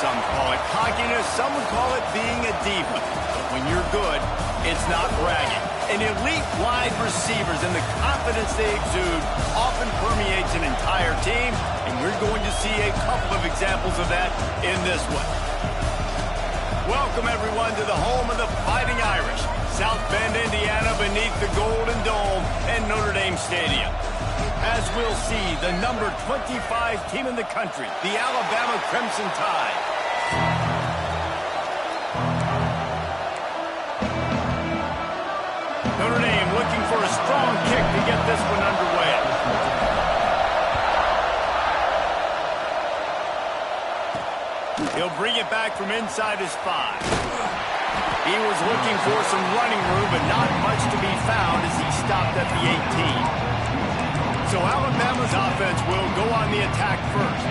some call it cockiness, some would call it being a diva. But when you're good, it's not bragging. An elite wide receivers and the confidence they exude often permeates an entire team, and we're going to see a couple of examples of that in this one. Welcome, everyone, to the home of the Fighting Irish, South Bend, Indiana, beneath the Golden Dome and Notre Dame Stadium. As we'll see, the number 25 team in the country, the Alabama Crimson Tide. Notre Dame looking for a strong kick to get this one underway. He'll bring it back from inside his 5. He was looking for some running room, but not much to be found as he stopped at the 18. So Alabama's offense will go on the attack first.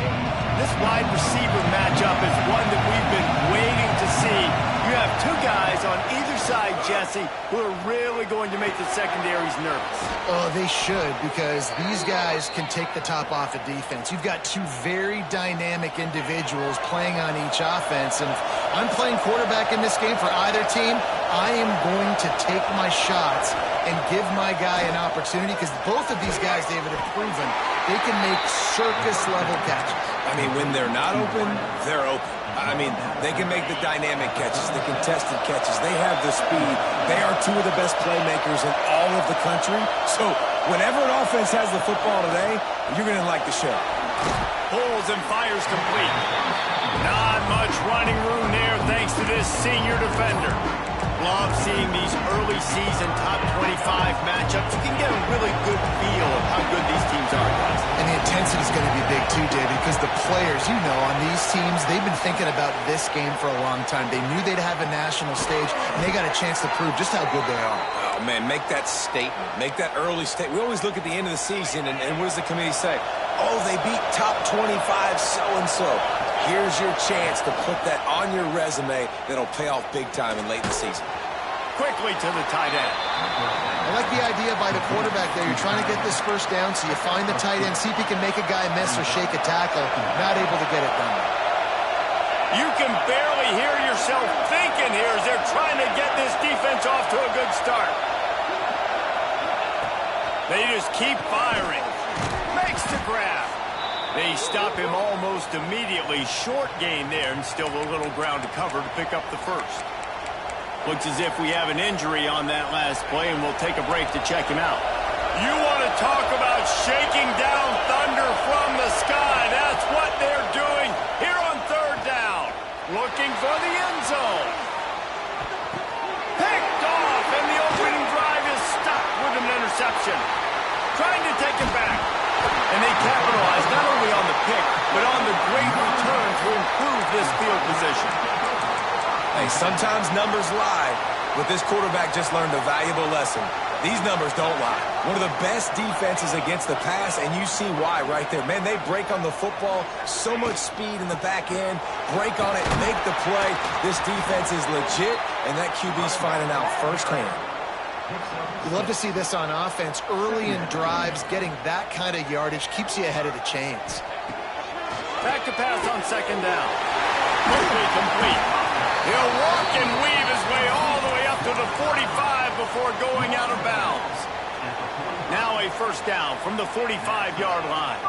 This wide receiver matchup is one that we've been waiting to see. You have two guys on either side, Jesse, who are really going to make the secondaries nervous. Oh, they should, because these guys can take the top off of defense. You've got two very dynamic individuals playing on each offense, and if I'm playing quarterback in this game for either team, I am going to take my shots and give my guy an opportunity, because both of these guys, David, have proven they can make circus-level catches. I mean, when they're not open, they're open. I mean, they can make the dynamic catches, the contested catches. They have the speed. They are two of the best playmakers in all of the country. So whenever an offense has the football today, you're going to like the show. Pulls and fires complete. Not much running room there thanks to this senior defender. Love seeing these early season top 25 matchups. You can get a really good feel of how good these teams are, guys. And the intensity is going to be big too, David, because the players, you know, on these teams, they've been thinking about this game for a long time. They knew they'd have a national stage, and they got a chance to prove just how good they are. Oh, man, make that statement. Make that early statement. We always look at the end of the season, and what does the committee say? Oh, they beat top 25 so-and-so. Here's your chance to put that on your resume that'll pay off big time and late in the season. Quickly to the tight end. I like the idea by the quarterback there. You're trying to get this first down, so you find the tight end, see if he can make a guy miss or shake a tackle. Not able to get it done. You can barely hear yourself thinking here as they're trying to get this defense off to a good start. They just keep firing. Makes the grab. They stop him almost immediately. Short gain there, and still a little ground to cover to pick up the first. Looks as if we have an injury on that last play, and we'll take a break to check him out. You want to talk about shaking down thunder from the sky. That's what they're doing here on third down. Looking for the end zone. Picked off, and the opening drive is stopped with an interception. Trying to take it back. And they capitalize not only on the pick, but on the great return to improve this field position. Hey, sometimes numbers lie, but this quarterback just learned a valuable lesson. These numbers don't lie. One of the best defenses against the pass, and you see why right there. Man, they break on the football, so much speed in the back end, break on it, make the play. This defense is legit, and that QB's finding out firsthand. You love to see this on offense. Early in drives, getting that kind of yardage keeps you ahead of the chains. Back to pass on second down. Quickly complete. He'll walk and weave his way all the way up to the 45 before going out of bounds. Now a first down from the 45-yard line.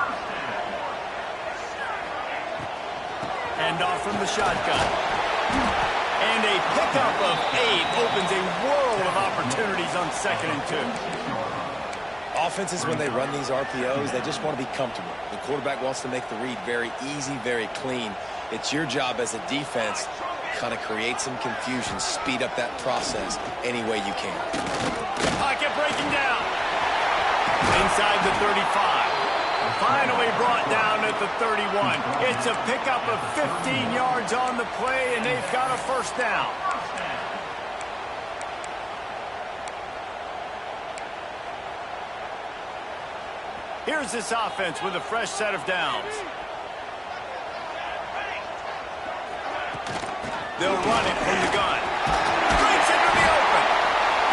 Hand off from the shotgun. And a pickup of 8 opens a world of opportunities on 2nd and 2. Offenses, when they run these RPOs, they just want to be comfortable. The quarterback wants to make the read very easy, very clean. It's your job as a defense to kind of create some confusion, speed up that process any way you can. Pocket breaking down. Inside the 35. Finally brought down at the 31. It's a pickup of 15 yards on the play, and they've got a first down. Here's this offense with a fresh set of downs. They'll run it from the gun. Breaks into the open.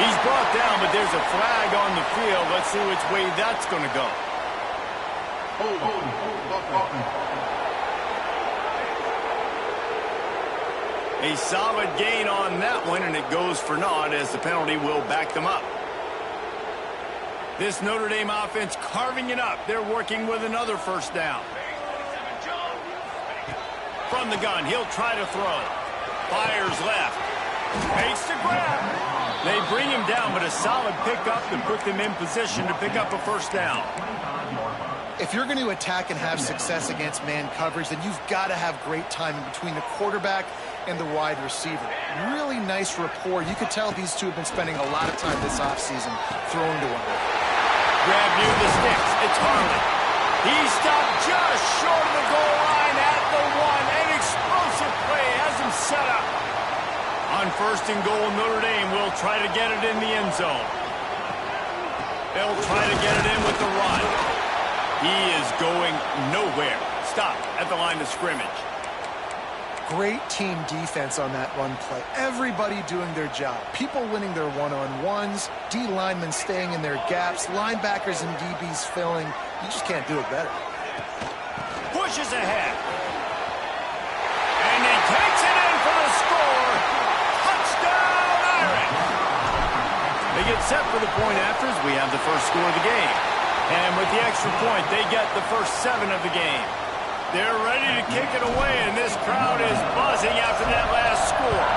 He's brought down, but there's a flag on the field. Let's see which way that's going to go. A solid gain on that one, and it goes for naught as the penalty will back them up. This Notre Dame offense carving it up. They're working with another first down. From the gun, he'll try to throw. Fires left. Makes the grab. They bring him down, but a solid pickup to put them in position to pick up a first down. If you're going to attack and have success against man coverage, then you've got to have great timing between the quarterback and the wide receiver. Really nice rapport. You could tell these two have been spending a lot of time this offseason throwing to one another. Grab near the sticks. It's Harley. He stopped just short of the goal line at the one. An explosive play has him set up. On first and goal, Notre Dame will try to get it in the end zone. They'll try to get it in with the run. He is going nowhere. Stop at the line of scrimmage. Great team defense on that run play. Everybody doing their job. People winning their one-on-ones, D linemen staying in their gaps, linebackers and DBs filling. You just can't do it better. Pushes ahead. And he takes it in for the score. Touchdown, Irish. They get set for the point after as we have the first score of the game. And with the extra point, they get the first 7 of the game. They're ready to kick it away, and this crowd is buzzing after that last score.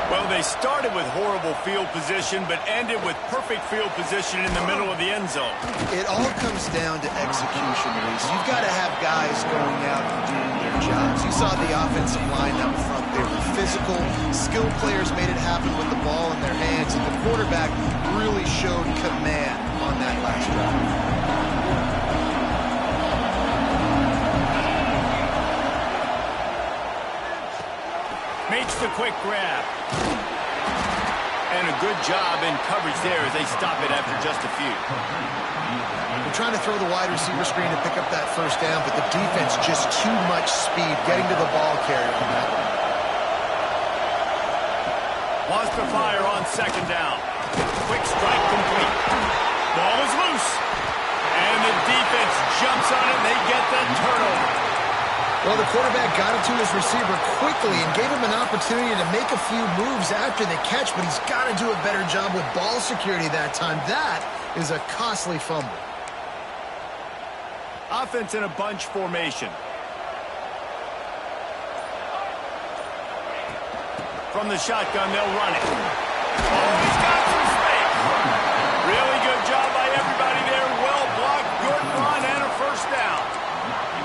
Well, they started with horrible field position, but ended with perfect field position in the middle of the end zone. It all comes down to execution, Reese. You've got to have guys going out and doing their jobs. You saw the offensive line up front. They were physical. Skilled players made it happen with the ball in their hands, and the quarterback really showed command on that last drive. Makes the quick grab. And a good job in coverage there as they stop it after just a few. They're trying to throw the wide receiver screen to pick up that first down, but the defense just too much speed getting to the ball carrier on that one. Wants to fire on second down. Quick strike complete. Ball is loose. And the defense jumps on it and they get the turnover. Well, the quarterback got it to his receiver quickly and gave him an opportunity to make a few moves after the catch, but he's got to do a better job with ball security that time. That is a costly fumble. Offense in a bunch formation. From the shotgun, they'll run it. Oh, he's got some space. Really good job by everybody there. Well blocked, good run, and a first down.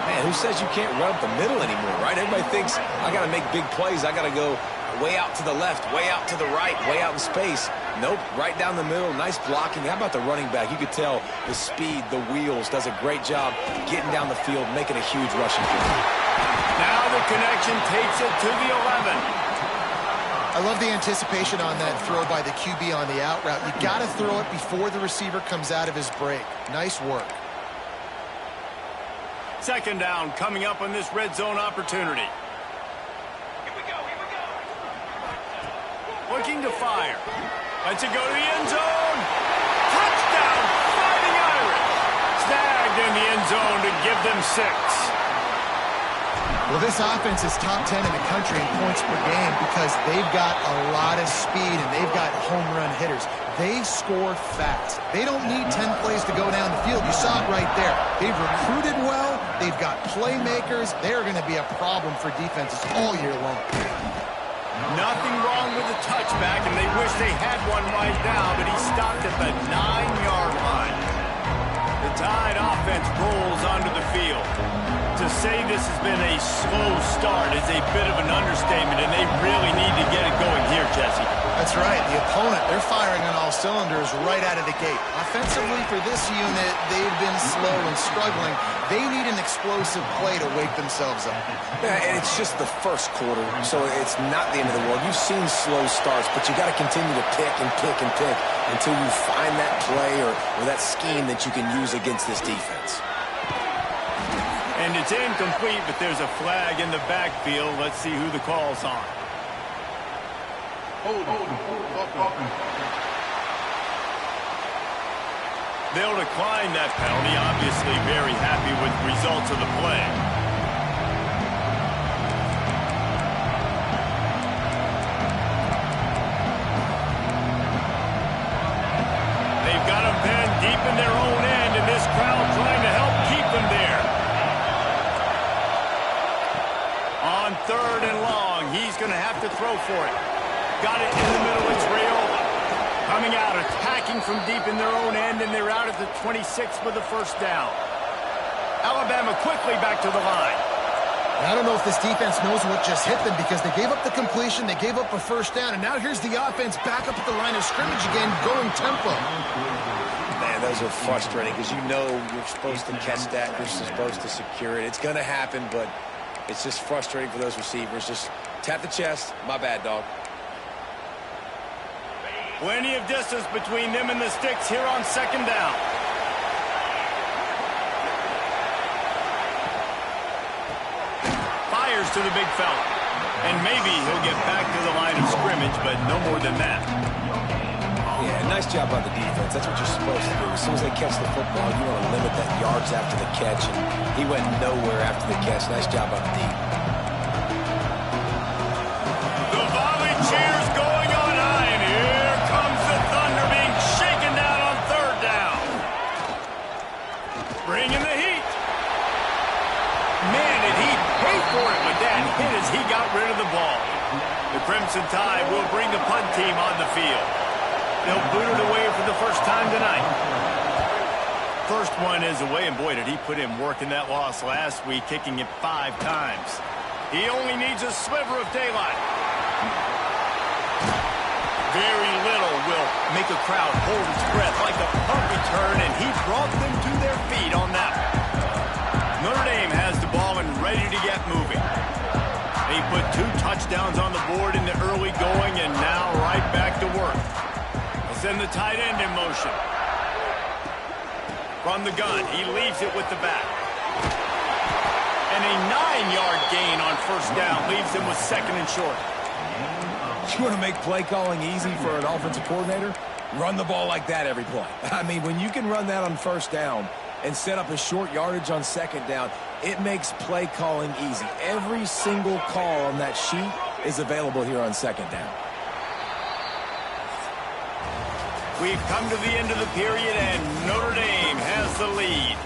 Man, who says you can't run up the middle anymore, right? Everybody thinks, I got to make big plays. I got to go way out to the left, way out to the right, way out in space. Nope, right down the middle. Nice blocking. How about the running back? You could tell the speed, the wheels, does a great job getting down the field, making a huge rushing play. Now the connection takes it to the 11. I love the anticipation on that throw by the QB on the out route. You got to throw it before the receiver comes out of his break. Nice work. Second down coming up on this red zone opportunity. Here we go. Looking to fire. Lets it go to the end zone. Touchdown, Fighting Irish. Snagged in the end zone to give them 6. Well, this offense is top 10 in the country in points per game because they've got a lot of speed and they've got home run hitters. They score fast. They don't need 10 plays to go down the field. You saw it right there. They've recruited well. They've got playmakers. They're going to be a problem for defenses all year long. Nothing wrong with the touchback, and they wish they had one right now, but he stopped at the 9-yard line. The Tide offense rolls onto the field. To say this has been a slow start is a bit of an understatement, and they really need to get it going here, Jesse. That's right. The opponent, they're firing on all cylinders right out of the gate. Offensively, for this unit, they've been slow and struggling. They need an explosive play to wake themselves up. Yeah, and it's just the first quarter, so it's not the end of the world. You've seen slow starts, but you got to continue to pick and pick and pick until you find that play or that scheme that you can use against this defense. And it's incomplete, but there's a flag in the backfield. Let's see who the call's on. They'll decline that penalty, obviously very happy with the results of the play. throw for it. Got it in the middle. It's Raiola. Coming out, attacking from deep in their own end, and they're out at the 26 for the first down. Alabama quickly back to the line. I don't know if this defense knows what just hit them because they gave up the completion, they gave up a first down, and now here's the offense back up at the line of scrimmage again, going tempo. Man, those are frustrating because you know you're supposed to catch that, you're supposed to secure it. It's going to happen, but it's just frustrating for those receivers. Just tap the chest. My bad, dog. Plenty of distance between them and the sticks here on second down. Fires to the big fella. And maybe he'll get back to the line of scrimmage, but no more than that. Yeah, nice job by the defense. That's what you're supposed to do. As soon as they catch the football, you want to limit that yards after the catch. And he went nowhere after the catch. Nice job by the D. The volley cheers going on high, and here comes the Thunder being shaken down on third down. Bringing the heat. Man, did he pay for it with that hit as he got rid of the ball. The Crimson Tide will bring the punt team on the field. They'll boot it away for the first time tonight. First one is away, and boy, did he put in work in that loss last week, kicking it 5 times. He only needs a sliver of daylight. Very little will make a crowd hold its breath like a punt return, and he brought them to their feet on that one. Notre Dame has the ball and ready to get moving. They put 2 touchdowns on the board in the early going, and now right back to work. Send the tight end in motion. From the gun, he leaves it with the back. And a 9-yard gain on first down leaves him with second and short. You want to make play calling easy for an offensive coordinator? Run the ball like that every play. I mean, when you can run that on first down and set up a short yardage on second down, it makes play calling easy. Every single call on that sheet is available here on second down. We've come to the end of the period, and Notre Dame has the lead.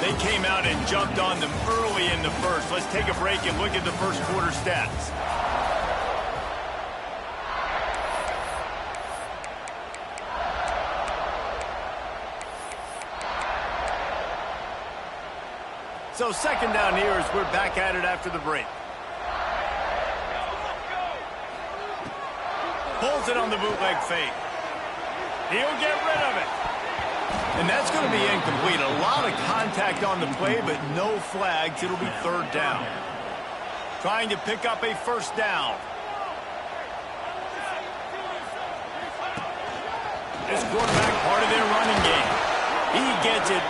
They came out and jumped on them early in the first. Let's take a break and look at the first quarter stats. So second down here as we're back at it after the break. Pulls it on the bootleg fake. He'll get rid of it. And that's going to be incomplete. A lot of contact on the play, but no flags. It'll be third down. Trying to pick up a first down. This quarterback part of their running game. He gets it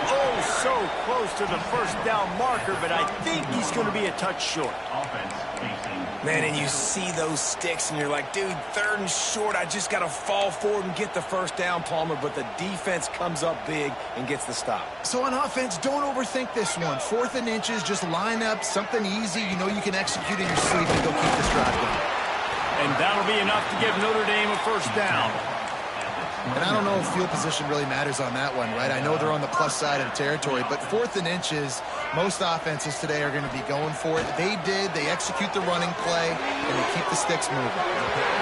so close to the first down marker, but I think he's going to be a touch short. Man, and you see those sticks, and you're like, dude, third and short, I just got to fall forward and get the first down, Palmer, but the defense comes up big and gets the stop. So on offense, don't overthink this one. 4th and inches, just line up something easy you know you can execute in your sleep and go keep this drive going. And that'll be enough to give Notre Dame a first down. And I don't know if field position really matters on that one, right? I know they're on the plus side of the territory, but 4th and inches, most offenses today are going to be going for it. They did. They execute the running play, and they keep the sticks moving.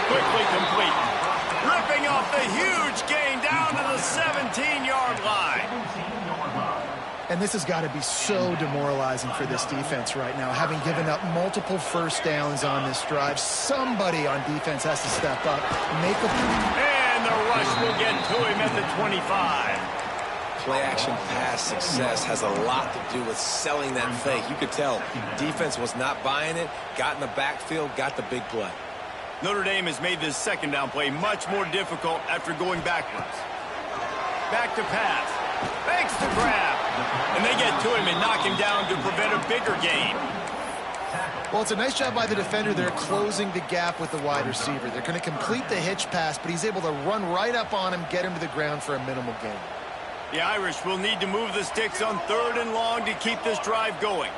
Quickly complete. Ripping off the huge gain down to the 17-yard line. And this has got to be so demoralizing for this defense right now, having given up multiple first downs on this drive. Somebody on defense has to step up, make a play. And the rush will get to him at the 25. Play-action pass success has a lot to do with selling that fake. You could tell defense was not buying it, got in the backfield, got the big play. Notre Dame has made this second down play much more difficult after going backwards. Back to pass. Fakes the grab. And they get to him and knock him down to prevent a bigger gain. Well, it's a nice job by the defender there closing the gap with the wide receiver. They're going to complete the hitch pass, but he's able to run right up on him, get him to the ground for a minimal gain. The Irish will need to move the sticks on 3rd and long to keep this drive going.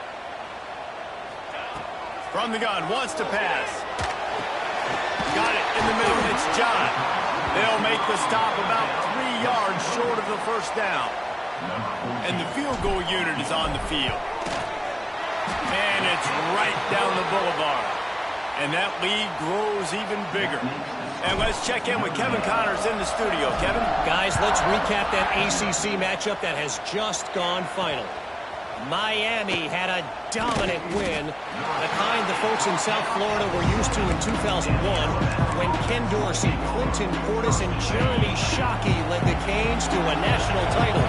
From the gun, wants to pass. Got it in the middle. It's John. They'll make the stop about 3 yards short of the first down. And the field goal unit is on the field. And it's right down the boulevard. And that lead grows even bigger. And let's check in with Kevin Connors in the studio. Kevin? Guys, let's recap that ACC matchup that has just gone final. Miami had a dominant win, the kind the folks in South Florida were used to in 2001 when Ken Dorsey, Clinton Portis, and Jeremy Shockey led the Canes to a national title.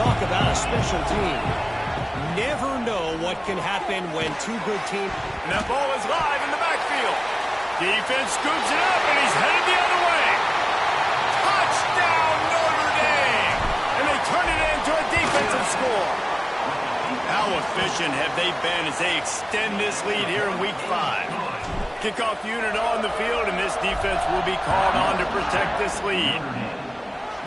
Talk about a special team. Never know what can happen when two good teams... And that ball is live in the backfield. Defense scoops it up, and he's headed the other way. Touchdown, Notre Dame! And they turn it into a defensive score. How efficient have they been as they extend this lead here in Week 5? Kickoff unit on the field, and this defense will be called on to protect this lead.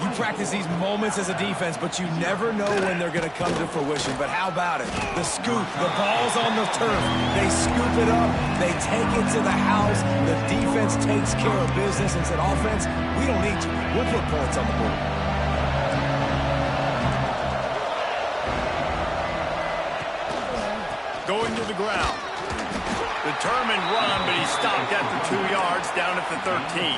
You practice these moments as a defense, but you never know when they're going to come to fruition. But how about it? The scoop, the ball's on the turf. They scoop it up. They take it to the house. The defense takes care of business and said, offense, we don't need you. We'll put points on the board. Going to the ground. Determined run, but he stopped after 2 yards down at the 13.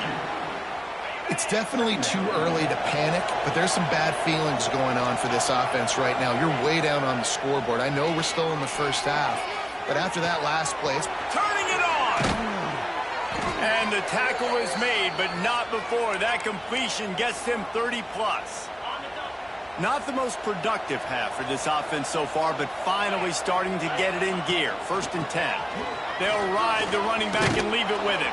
It's definitely too early to panic, but there's some bad feelings going on for this offense right now. You're way down on the scoreboard. I know we're still in the first half, but after that last play... Turning it on! And the tackle is made, but not before. That completion gets him 30-plus. Not the most productive half for this offense so far, but finally starting to get it in gear. 1st and 10. They'll ride the running back and leave it with him.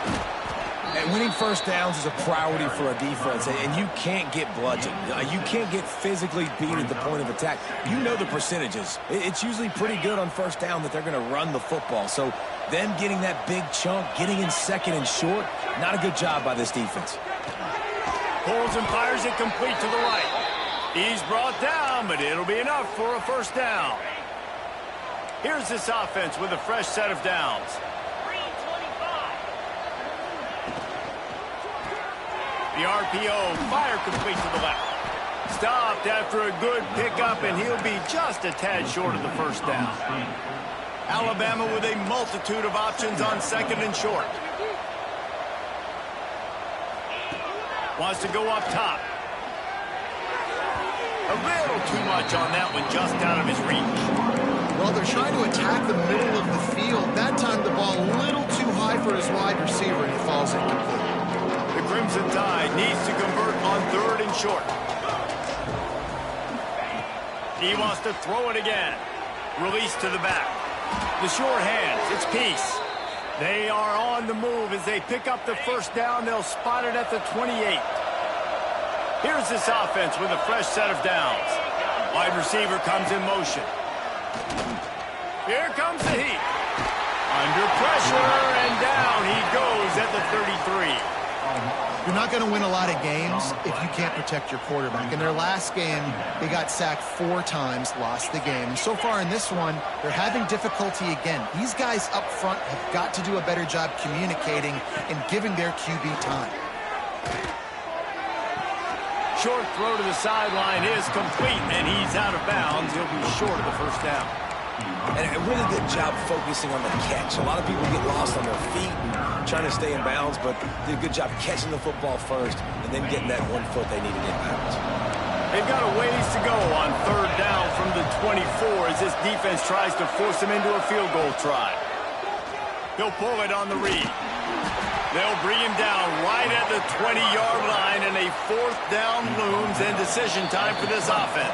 And winning first downs is a priority for a defense, and you can't get bludgeoned. You can't get physically beat at the point of attack. You know the percentages. It's usually pretty good on first down that they're going to run the football. So them getting that big chunk, getting in 2nd and short, not a good job by this defense. Pulls and fires it complete to the right. He's brought down, but it'll be enough for a first down. Here's this offense with a fresh set of downs. The RPO, fire complete to the left. Stopped after a good pickup, and he'll be just a tad short of the first down. Alabama with a multitude of options on 2nd and short. Wants to go up top. A little too much on that one, just out of his reach. Well, they're trying to attack the middle of the field. That time the ball a little too high for his wide receiver, and he falls incomplete. The Crimson Tide needs to convert on 3rd and short. He wants to throw it again. Release to the back. The short hands, it's Peace. They are on the move as they pick up the first down. They'll spot it at the 28. Here's this offense with a fresh set of downs. Wide receiver comes in motion. Here comes the heat. Under pressure, and down he goes at the 33. You're not going to win a lot of games if you can't protect your quarterback. In their last game, they got sacked 4 times, lost the game. And so far in this one, they're having difficulty again. These guys up front have got to do a better job communicating and giving their QB time. Short throw to the sideline is complete, and he's out of bounds. He'll be short of the first down. And a really good job focusing on the catch. A lot of people get lost on their feet and trying to stay in bounds, but did a good job catching the football first and then getting that 1 foot they needed in bounds. They've got a ways to go on 3rd down from the 24 as this defense tries to force them into a field goal try. He'll pull it on the read. They'll bring him down right at the 20-yard line, and a 4th down looms, and decision time for this offense.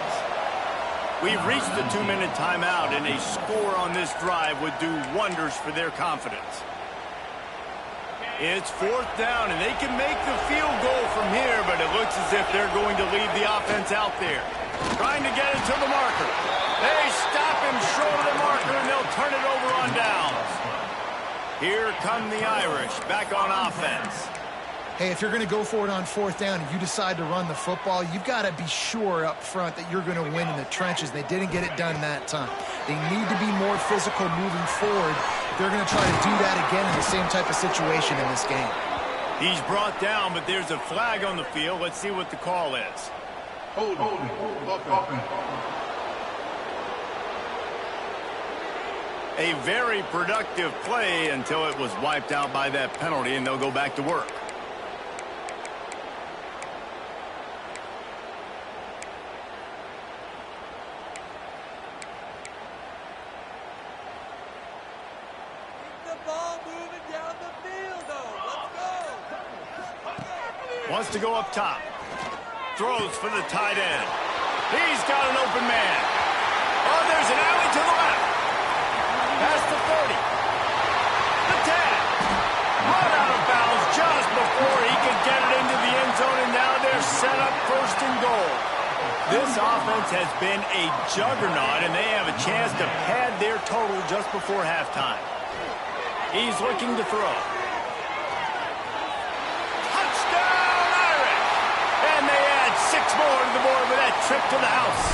We've reached the 2-minute timeout, and a score on this drive would do wonders for their confidence. It's 4th down, and they can make the field goal from here, but it looks as if they're going to leave the offense out there. Trying to get it to the marker. They stop him short of the marker, and they'll turn it over on downs. Here come the Irish, back on offense. Hey, if you're going to go for it on 4th down and you decide to run the football, you've got to be sure up front that you're going to win in the trenches. They didn't get it done that time. They need to be more physical moving forward. They're going to try to do that again in the same type of situation in this game. He's brought down, but there's a flag on the field. Let's see what the call is. Hold. A very productive play until it was wiped out by that penalty, and they'll go back to work. Wants to go up top. Throws for the tight end. He's got an open man. Oh, there's an alley to the left. Past the 30. The 10. Run out of bounds just before he could get it into the end zone, and now they're set up first and goal. This offense has been a juggernaut, and they have a chance to pad their total just before halftime. He's looking to throw. And they add 6 more to the board with that trip to the house.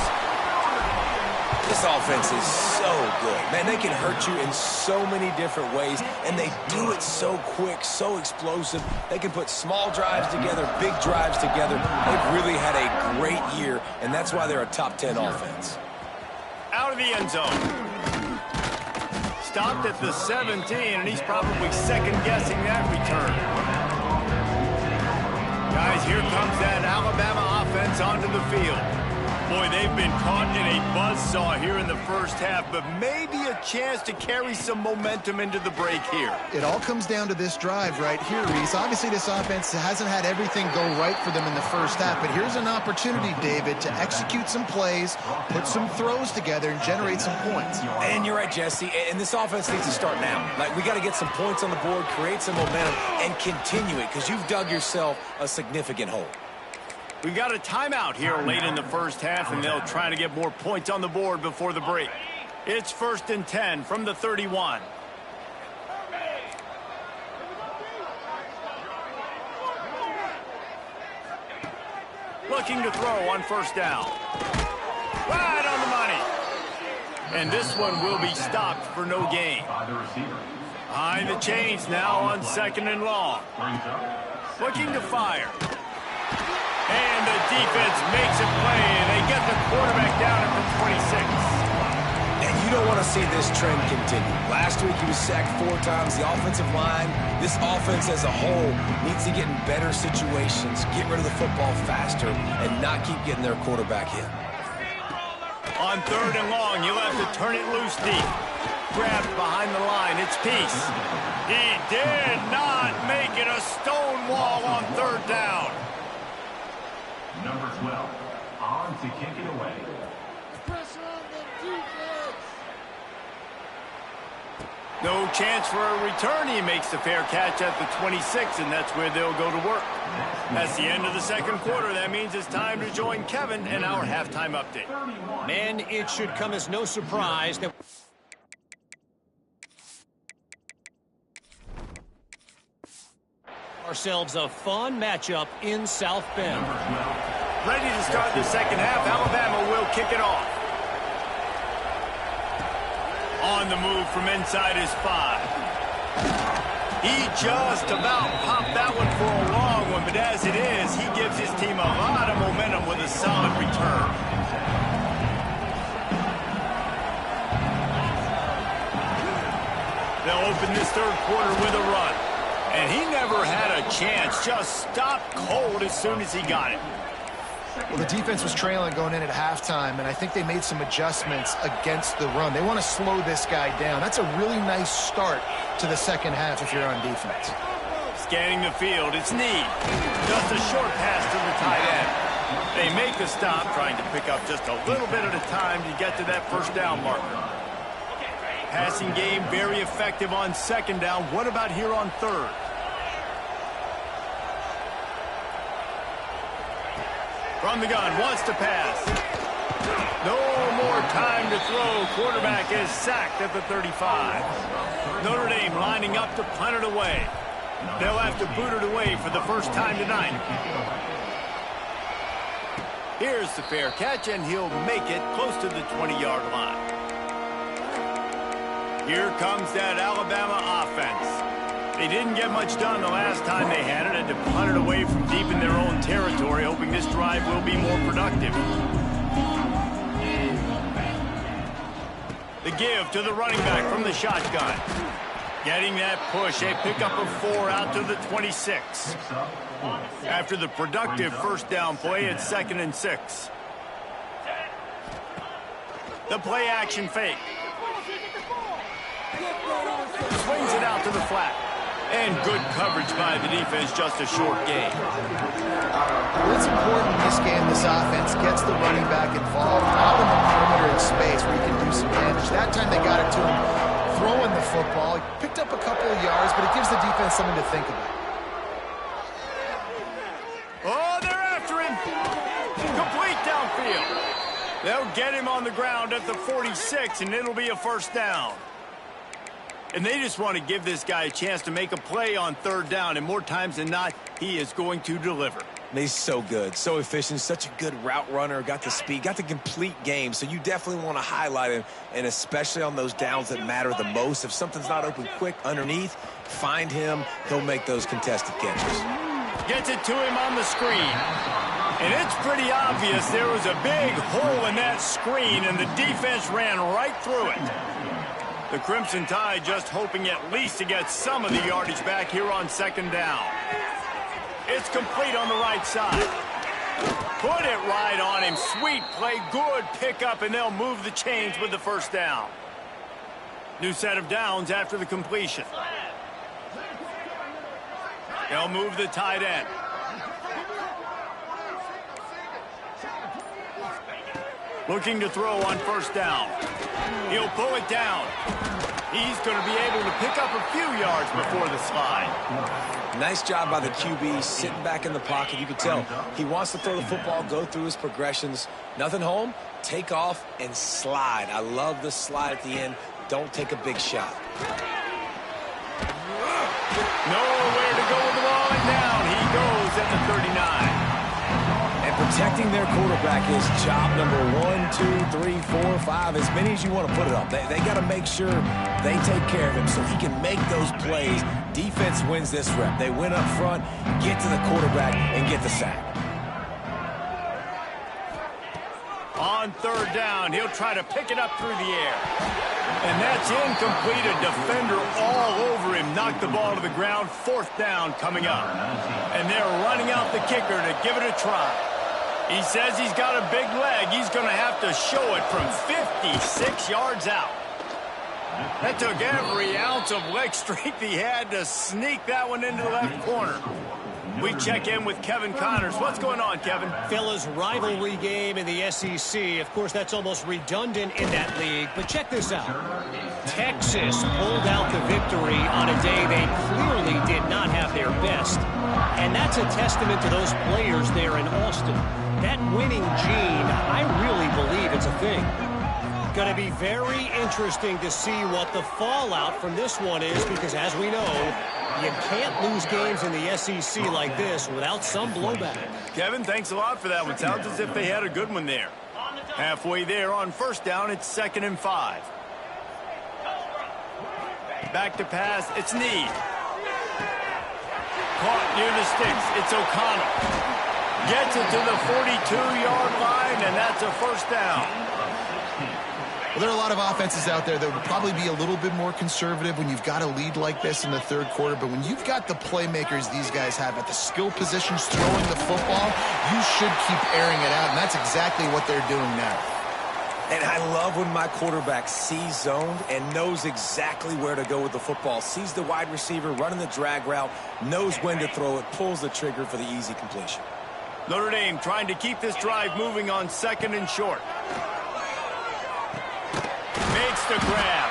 This offense is so good. Man, they can hurt you in so many different ways, and they do it so quick, so explosive. They can put small drives together, big drives together. They've really had a great year, and that's why they're a top 10 offense. Out of the end zone. Stopped at the 17, and he's probably second-guessing that return. Guys, here comes that Alabama offense onto the field. Boy, they've been caught in a buzzsaw here in the first half, but maybe a chance to carry some momentum into the break here. It all comes down to this drive right here, Reese. Obviously, this offense hasn't had everything go right for them in the first half, but here's an opportunity, David, to execute some plays, put some throws together, and generate some points. And you're right, Jesse, and this offense needs to start now. Like, we got to get some points on the board, create some momentum, and continue it, because you've dug yourself a significant hole. We've got a timeout here late in the first half, and they'll try to get more points on the board before the break. It's 1st and 10 from the 31. Looking to throw on first down. Right on the money. And this one will be stopped for no gain. Behind the chains now on 2nd and long. Looking to fire. And the defense makes a play, and they get the quarterback down at the 26. And you don't want to see this trend continue. Last week he was sacked 4 times. The offensive line, this offense as a whole, needs to get in better situations, get rid of the football faster, and not keep getting their quarterback hit. On 3rd and long, you'll have to turn it loose deep. Grabbed behind the line, it's Peace. He did not make it a stone wall on 3rd down. Number 12, on to kick it away. Pressure on the defense. No chance for a return. He makes the fair catch at the 26, and that's where they'll go to work. That's the end of the second quarter. That means it's time to join Kevin in our halftime update. Man, it should come as no surprise that ourselves a fun matchup in South Bend. Ready to start the second half. Alabama will kick it off. On the move from inside his 5. He just about popped that one for a long one, but as it is, he gives his team a lot of momentum with a solid return. They'll open this third quarter with a run. And he never had a chance, just stopped cold as soon as he got it. Well, the defense was trailing going in at halftime, and I think they made some adjustments against the run. They want to slow this guy down. That's a really nice start to the second half if you're on defense. Scanning the field, it's Need. Just a short pass to the tight end. They make the stop, trying to pick up just a little bit at a time to get to that first down marker. Passing game very effective on 2nd down. What about here on 3rd? From the gun, wants to pass. No more time to throw. Quarterback is sacked at the 35. Notre Dame lining up to punt it away. They'll have to boot it away for the first time tonight. Here's the fair catch, and he'll make it close to the 20-yard line. Here comes that Alabama offense. They didn't get much done the last time they had it, and to punt it away from deep in their own territory, hoping this drive will be more productive. The give to the running back from the shotgun. Getting that push, a pickup of 4 out to the 26. After the productive first down play, it's 2nd and 6. The play action fake. Swings it out to the flat. And good coverage by the defense, just a short gain. Well, it's important in this game, this offense gets the running back involved out in the perimeter in space where you can do some damage. That time they got it to him throwing the football. He picked up a couple of yards, but it gives the defense something to think about. Oh, they're after him. Complete downfield. They'll get him on the ground at the 46, and it'll be a first down. And they just want to give this guy a chance to make a play on 3rd down, and more times than not, he is going to deliver. He's so good, so efficient, such a good route runner, got the speed, got the complete game, so you definitely want to highlight him, and especially on those downs that matter the most. If something's not open quick underneath, find him, he'll make those contested catches. Gets it to him on the screen. And it's pretty obvious there was a big hole in that screen, and the defense ran right through it. The Crimson Tide just hoping at least to get some of the yardage back here on 2nd down. It's complete on the right side. Put it right on him. Sweet play, good pickup, and they'll move the chains with the first down. New set of downs after the completion. They'll move the tight end. Looking to throw on 1st down. He'll pull it down. He's going to be able to pick up a few yards before the slide. Nice job by the QB, sitting back in the pocket. You can tell he wants to throw the football, go through his progressions. Nothing home, take off, and slide. I love the slide at the end. Don't take a big shot. Nowhere to go with the ball, and down he goes at the 39. And protecting their quarterback is job number 1, 2, 3, 4, 5, as many as you want to put it up. They got to make sure they take care of him so he can make those plays. Defense wins this rep. They win up front, get to the quarterback, and get the sack. On 3rd down, he'll try to pick it up through the air. And that's incomplete. A defender all over him. Knocked the ball to the ground. 4th down coming up. And they're running out the kicker to give it a try. He says he's got a big leg. He's going to have to show it from 56 yards out. That took every ounce of leg strength he had to sneak that one into the left corner. We check in with Kevin Connors. What's going on, Kevin? Fellas, rivalry game in the SEC. Of course, that's almost redundant in that league. But check this out. Texas pulled out the victory on a day they clearly did not have their best. And that's a testament to those players there in Austin. That winning gene, I really believe it's a thing. Going to be very interesting to see what the fallout from this one is, because as we know, you can't lose games in the SEC like this without some blowback. Kevin, thanks a lot for that one. Sounds as if they had a good one there. Halfway there on 1st down, it's 2nd and 5. Back to pass, it's Need. Caught near the sticks, it's O'Connell. Gets it to the 42-yard line, and that's a 1st down. Well, there are a lot of offenses out there that would probably be a little bit more conservative when you've got a lead like this in the 3rd quarter. But when you've got the playmakers these guys have at the skill positions throwing the football, you should keep airing it out. And that's exactly what they're doing now. And I love when my quarterback sees zoned and knows exactly where to go with the football. Sees the wide receiver running the drag route, knows when to throw it, pulls the trigger for the easy completion. Notre Dame trying to keep this drive moving on 2nd and short. Makes the grab.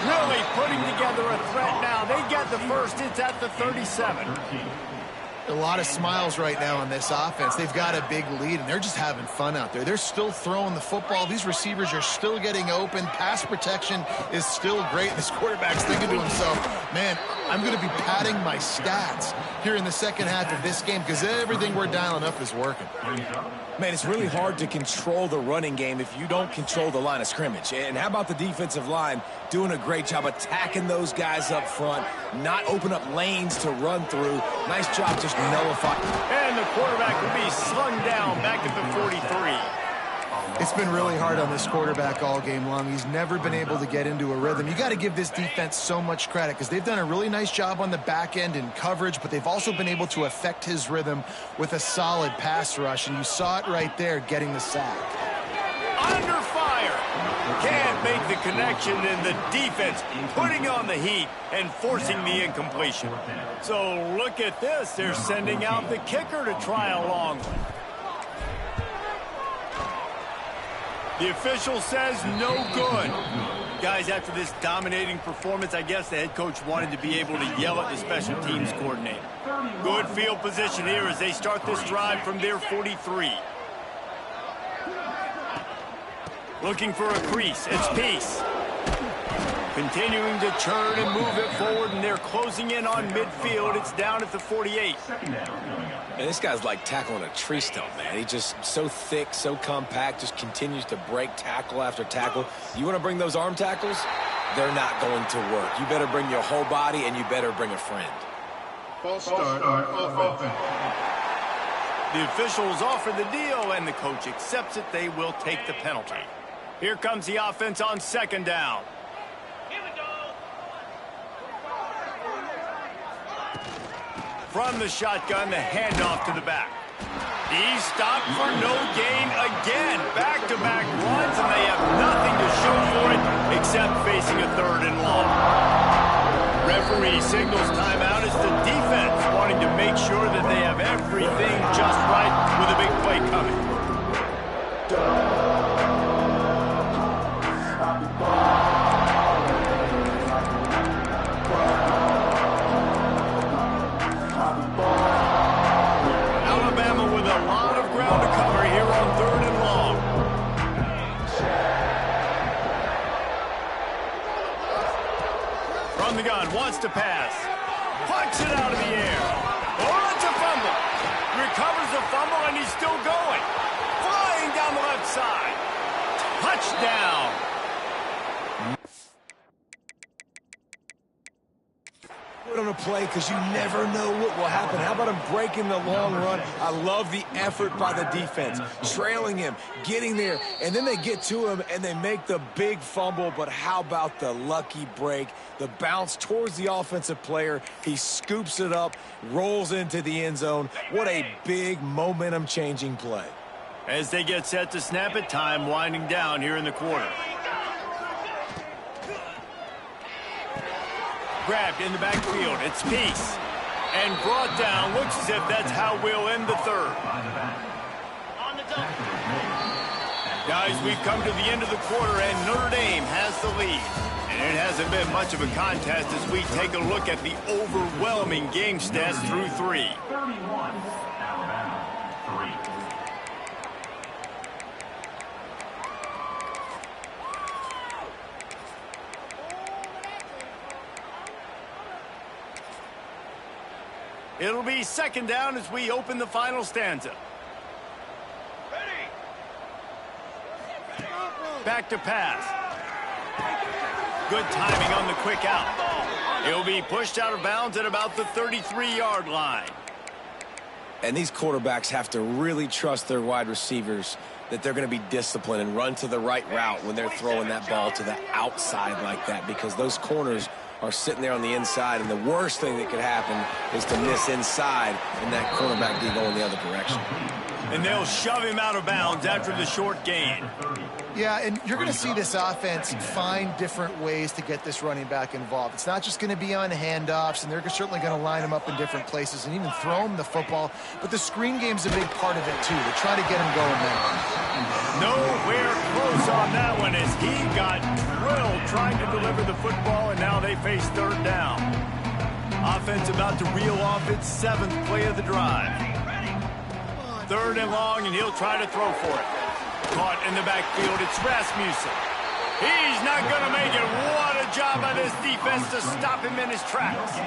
Really putting together a threat now. They get the first. It's at the 37. A lot of smiles right now on this offense. They've got a big lead, and they're just having fun out there. They're still throwing the football. These receivers are still getting open. Pass protection is still great. This quarterback's thinking to himself, man, I'm going to be padding my stats here in the second half of this game because everything we're dialing up is working. Man, it's really hard to control the running game if you don't control the line of scrimmage. And how about the defensive line doing a great job attacking those guys up front, not open up lanes to run through. Nice job just nullifying. And the quarterback will be slung down back at the 43. It's been really hard on this quarterback all game long. He's never been able to get into a rhythm. You got to give this defense so much credit because they've done a really nice job on the back end in coverage, but they've also been able to affect his rhythm with a solid pass rush, and you saw it right there getting the sack. Under fire. Can't make the connection, and the defense putting on the heat and forcing the incompletion. So look at this. They're sending out the kicker to try a long one. The official says no good. Guys, after this dominating performance, I guess the head coach wanted to be able to yell at the special teams coordinator. Good field position here as they start this drive from their 43. Looking for a crease. It's Peace. Continuing to churn and move it forward, and they're closing in on midfield. It's down at the 48. And this guy's like tackling a tree stump, man. He's just so thick, so compact, just continues to break tackle after tackle. You want to bring those arm tackles? They're not going to work. You better bring your whole body, and you better bring a friend. False start offense. The officials offer the deal, and the coach accepts it. They will take the penalty. Here comes the offense on second down. Here we go. From the shotgun, the handoff to the back. He's stopped for no gain again. Back-to-back runs, and they have nothing to show for it except facing a third and long. Referee signals timeout as the defense wanting to make sure that they have everything just right with a big play coming. Alabama with a lot of ground to cover here on third and long. From the gun, wants to pass. Punch it out of the air. Oh, it's a fumble. Recovers the fumble, and he's still going. Flying down the left side. Touchdown. Put on a play because you never know what will happen. How about him breaking the long run? I love the effort by the defense. Trailing him, getting there, and then they get to him and they make the big fumble. But how about the lucky break? The bounce towards the offensive player. He scoops it up, rolls into the end zone. What a big momentum-changing play. As they get set to snap it, time winding down here in the quarter. Grabbed in the backfield. It's Peace. And brought down. Looks as if that's how we'll end the third. On the double. Guys, we've come to the end of the quarter, and Notre Dame has the lead. And it hasn't been much of a contest as we take a look at the overwhelming game stats through three. 31, Alabama, 3. It'll be second down as we open the final stanza. Ready. Back to pass. Good timing on the quick out. He'll be pushed out of bounds at about the 33-yard line. And these quarterbacks have to really trust their wide receivers that they're going to be disciplined and run to the right route when they're throwing that ball to the outside like that, because those corners are sitting there on the inside, and the worst thing that could happen is to miss inside and that cornerback be going the other direction. And they'll shove him out of bounds after the short gain. Yeah, and you're going to see this offense find different ways to get this running back involved. It's not just going to be on handoffs, and they're certainly going to line him up in different places and even throw him the football. But the screen game's a big part of it, too. They try to get him going there. Nowhere close on that one as he got drilled trying to deliver the football, and now they face third down. Offense about to reel off its 7th play of the drive. Third and long, and he'll try to throw for it. Caught in the backfield, it's Rasmussen. He's not going to make it. What a job by this defense to stop him in his tracks.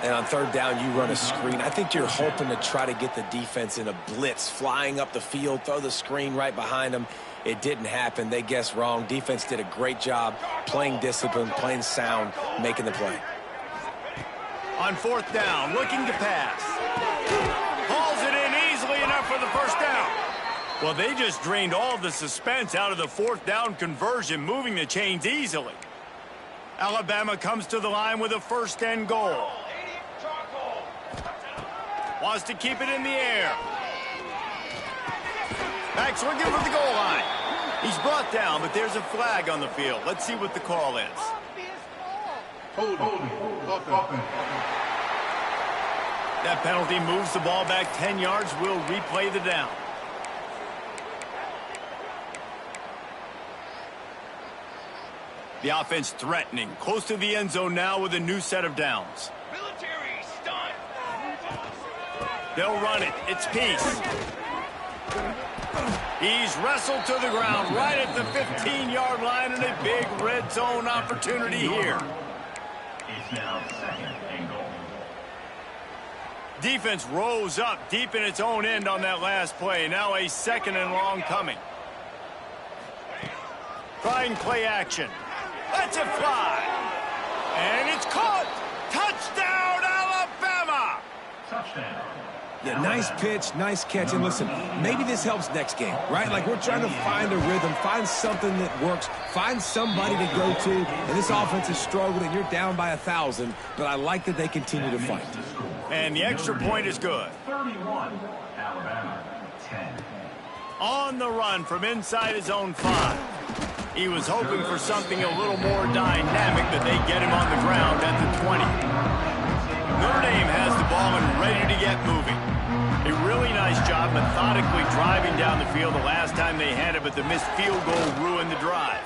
And on third down, you run a screen. I think you're hoping to try to get the defense in a blitz, flying up the field, throw the screen right behind them. It didn't happen. They guessed wrong. Defense did a great job playing discipline, playing sound, making the play. On fourth down, looking to pass. Hauls it in easily enough for the first down. Well, they just drained all of the suspense out of the fourth down conversion, moving the chains easily. Alabama comes to the line with a first and goal. Wants to keep it in the air. Backs looking for the goal line. He's brought down, but there's a flag on the field. Let's see what the call is. Holding. Offense. That penalty moves the ball back 10 yards. We'll replay the down. The offense threatening. Close to the end zone now with a new set of downs. Military stunt. They'll run it. It's Peace. He's wrestled to the ground right at the 15-yard line, and a big red zone opportunity here. It's now second and goal. Defense rose up deep in its own end on that last play. Now a second and long coming. Trying play action. Lets it fly. And it's caught. Touchdown, Alabama. Touchdown. Yeah, nice pitch, nice catch. And listen, maybe this helps next game, right? Like we're trying to find a rhythm, find something that works, find somebody to go to. And this offense is struggling, and you're down by 1,000. But I like that they continue to fight. And the extra point is good. 31, Alabama, 10. On the run from inside his own 5. He was hoping for something a little more dynamic, but they get him on the ground at the 20. Notre Dame has the ball and ready to get moving. A really nice job methodically driving down the field the last time they had it, but the missed field goal ruined the drive.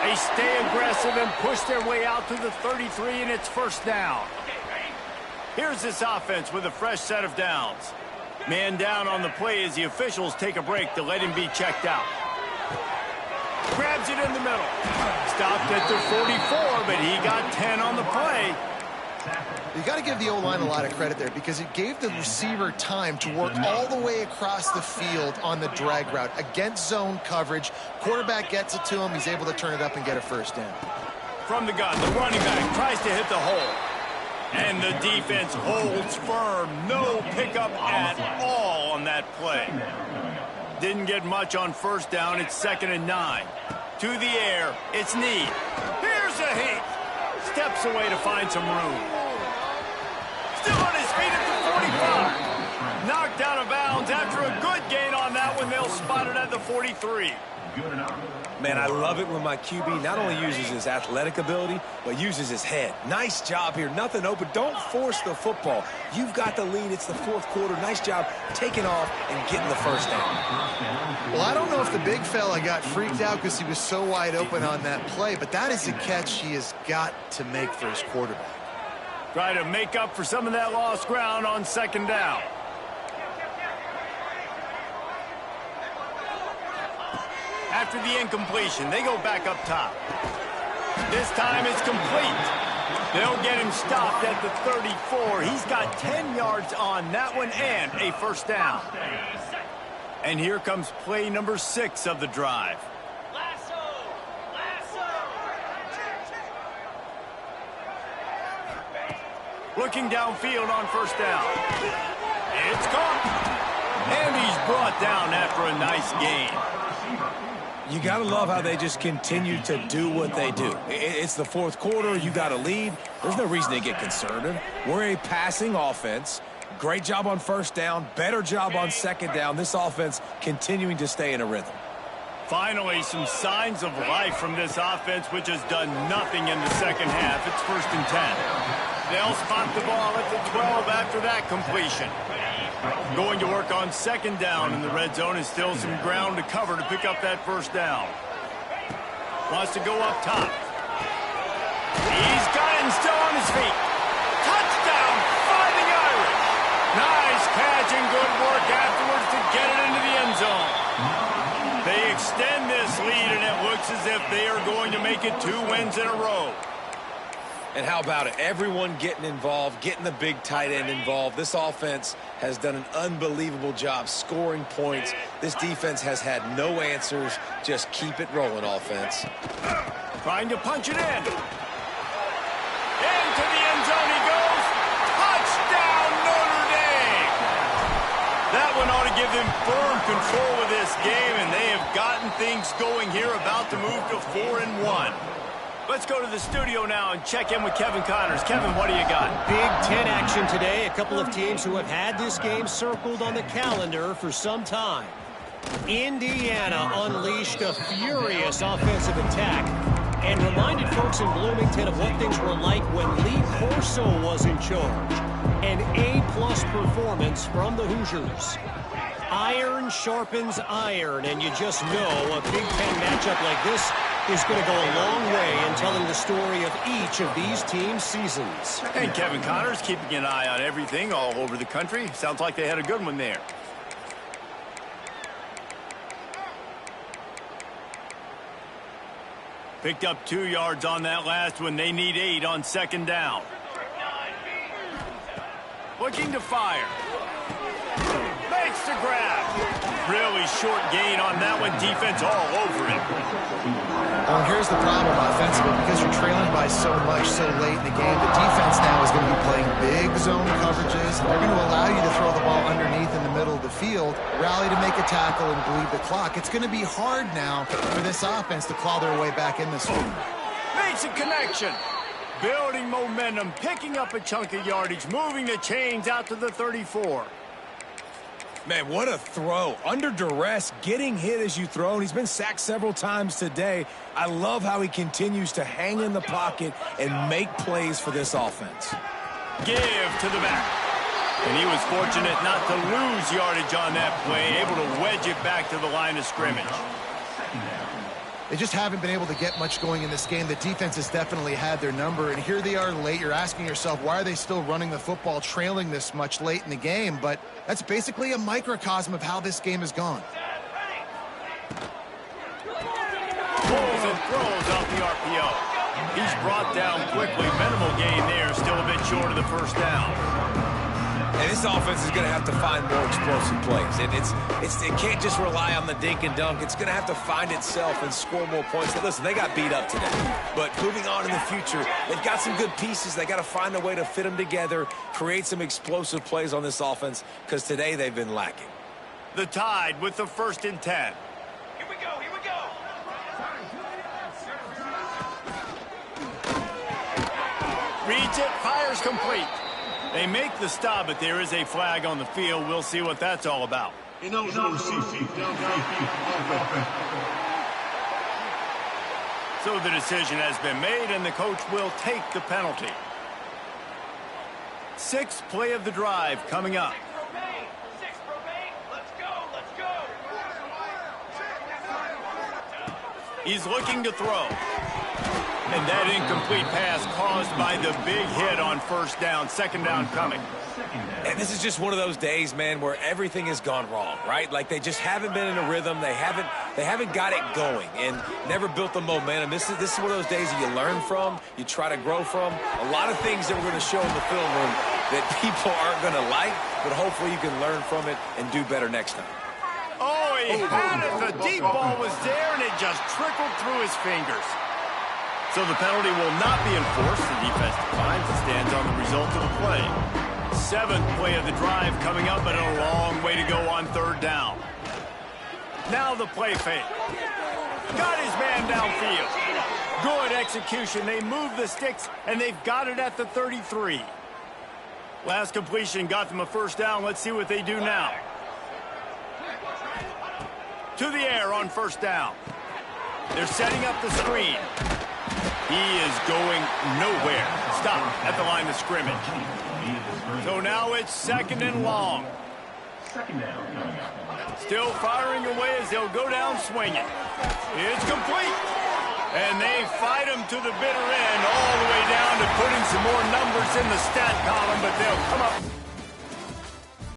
They stay aggressive and push their way out to the 33, and it's first down. Here's this offense with a fresh set of downs. Man down on the play as the officials take a break to let him be checked out. Grabs it in the middle. Stopped at the 44, but he got 10 on the play. You got to give the O-line a lot of credit there because it gave the receiver time to work all the way across the field on the drag route against zone coverage. Quarterback gets it to him. He's able to turn it up and get a first down. From the gun, the running back tries to hit the hole. And the defense holds firm. No pickup at all on that play. Didn't get much on first down. It's 2nd and 9. To the air. It's Need. Here's a hit. Steps away to find some room. Still on his feet at the 45. Knocked out of bounds after a good gain on that one. They'll spot it at the 43. Man, I love it when my QB not only uses his athletic ability, but uses his head. Nice job here. Nothing open. Don't force the football. You've got the lead. It's the fourth quarter. Nice job taking off and getting the first down. Well, I don't know if the big fella got freaked out because he was so wide open on that play, but that is a catch he has got to make for his quarterback. Try to make up for some of that lost ground on 2nd down. After the incompletion, they go back up top. This time it's complete. They'll get him stopped at the 34. He's got 10 yards on that one and a first down. And here comes play number 6 of the drive. Looking downfield on first down. It's caught. And he's brought down after a nice gain. You got to love how they just continue to do what they do. It's the fourth quarter. You got a lead. There's no reason to get concerned. We're a passing offense. Great job on first down. Better job on 2nd down. This offense continuing to stay in a rhythm. Finally, some signs of life from this offense, which has done nothing in the second half. It's 1st and 10. They'll spot the ball at the 12 after that completion. Going to work on 2nd down in the red zone is still some ground to cover to pick up that first down. Wants to go up top. He's got it and still on his feet. Touchdown, Fighting Irish. Nice catch and good work afterwards to get it into the end zone. They extend this lead, and it looks as if they are going to make it 2 wins in a row. And how about it? Everyone getting involved, getting the big tight end involved. This offense has done an unbelievable job scoring points. This defense has had no answers. Just keep it rolling, offense. Trying to punch it in. Into the end zone he goes. Touchdown, Notre Dame. That one ought to give them firm control of this game, and they have gotten things going here, about to move to 4-1. Let's go to the studio now and check in with Kevin Connors. Kevin, what do you got? Big Ten action today. A couple of teams who have had this game circled on the calendar for some time. Indiana unleashed a furious offensive attack and reminded folks in Bloomington of what things were like when Lee Corso was in charge. An A-plus performance from the Hoosiers. Iron sharpens iron, and you just know a Big Ten matchup like this is going to go a long way in telling the story of each of these teams' seasons. And Kevin Connors keeping an eye on everything all over the country. Sounds like they had a good one there. Picked up 2 yards on that last one. They need 8 on second down. Looking to fire. Makes the grab. Really short gain on that one. Defense all over it. Well, here's the problem offensively. Because you're trailing by so much so late in the game, the defense now is going to be playing big zone coverages. They're going to allow you to throw the ball underneath in the middle of the field, rally to make a tackle, and bleed the clock. It's going to be hard now for this offense to claw their way back in this one. Makes a connection. Building momentum, picking up a chunk of yardage, moving the chains out to the 34. Man, what a throw. Under duress, getting hit as you throw, and he's been sacked several times today. I love how he continues to hang in the pocket and make plays for this offense. Give to the back. And he was fortunate not to lose yardage on that play, able to wedge it back to the line of scrimmage. They just haven't been able to get much going in this game. The defense has definitely had their number, and here they are late. You're asking yourself, why are they still running the football, trailing this much late in the game? But that's basically a microcosm of how this game has gone. Pulls and throws off the RPO. He's brought down quickly. Minimal gain there, still a bit short of the first down. And this offense is going to have to find more explosive plays. It can't just rely on the dink and dunk. It's going to have to find itself and score more points. Now, listen, they got beat up today. But moving on in the future, they've got some good pieces. They got to find a way to fit them together, create some explosive plays on this offense, because today they've been lacking. The Tide with the 1st and 10. Here we go, here we go. Reads it, fires complete. They make the stop, but there is a flag on the field. We'll see what that's all about. So the decision has been made, and the coach will take the penalty. 6th play of the drive coming up. Six propane. Let's go, let's go. He's looking to throw. And that incomplete pass caused by the big hit on first down. Second down coming. And this is just one of those days, man, where everything has gone wrong, right? Like they just haven't been in a rhythm. They haven't got it going and never built the momentum. This is one of those days that you learn from, you try to grow from. A lot of things that we're going to show in the film room that people aren't going to like, but hopefully you can learn from it and do better next time. Oh, he had it. The deep ball was there, and it just trickled through his fingers. So the penalty will not be enforced. The defense declines and stands on the result of the play. 7th play of the drive coming up, but a long way to go on 3rd down. Now the play fake. Got his man downfield. Good execution. They move the sticks, and they've got it at the 33. Last completion got them a first down. Let's see what they do now. To the air on first down. They're setting up the screen. He is going nowhere. Stop at the line of scrimmage. So now it's 2nd and long. Still firing away as they'll go down swinging. It's complete. And they fight him to the bitter end all the way down to putting some more numbers in the stat column, but they'll come up